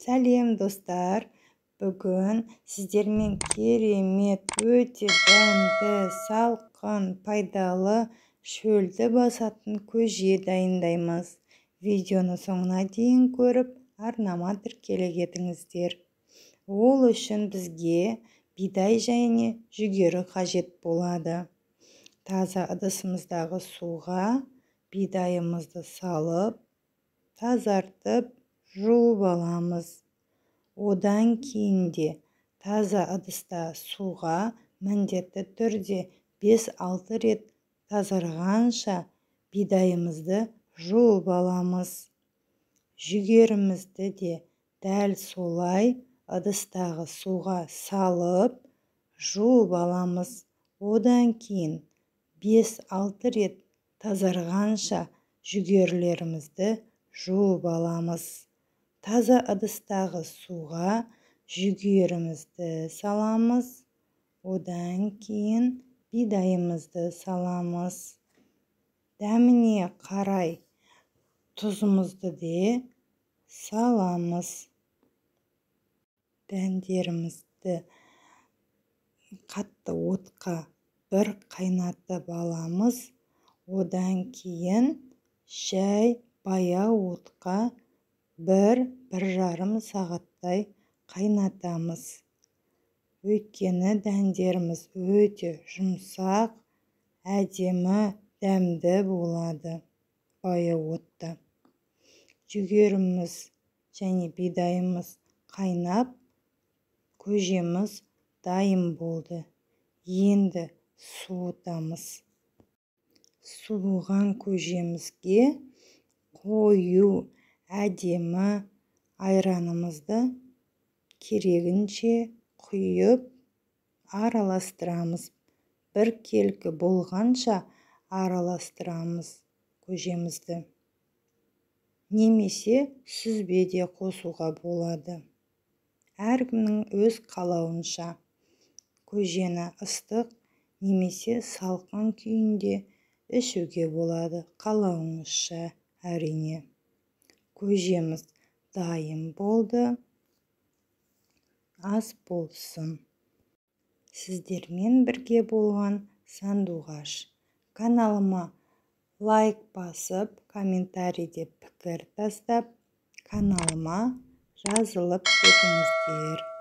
Сәлем достар, бүгін сіздермен керемет, өте дәмді, салқын, пайдалы шөлді басатын көже дайындаймыз. Видеоны соңына дейін көріп, арнама тіркеле кетіңіздер. Ол үшін бізге бидай және жүгері қажет болады. Таза ыдысымыздағы суға бидайымызды салып, тазартып, жуып аламыз. Одан кейін де таза ыдыста суға міндетті түрде 5-6 рет тазарғанша бидайымызды жуып аламыз. Жүгерімізді де дәл солай ыдыстағы суға салып, жуып аламыз. Одан кейін 5-6 рет тазарғанша жүгерлерімізді жуып аламыз. Таза ыдыстағы суға жүгерімізді саламыз. Одан кейін бидайымызды саламыз. Дәміне қарай тұзымызды де саламыз. Дәндерімізді қатты отқа бір қайнатып аламыз. Одан кейін жай баяу отқа 1-1,5 сағаттай қайнатамыз. Өйткені дәндеріміз өте жұмсақ, әдемі, дәмді болады баяу отта. Жүгеріміз және бидайымыз қайнап, көжеміз дайын болды. Енді суытамыз. Суыған көжемізге қою әдемі айранымызды керегінше құйып араластырамыз. Біркелкі болғанша араластырамыз көжемізді. Немесе сүзбе де қосуға болады. Әркімнің өз қалауынша көжені ыстық немесе салқын күйінде ішуге болады. Қалауыңызша әрине. Көжеміз дайын болды. Ас болсын. Сіздермен бірге болған Сандуғаш. Каналыма лайк басып, комментарийде пікір тастап, каналыма жазылып кетіңіздер.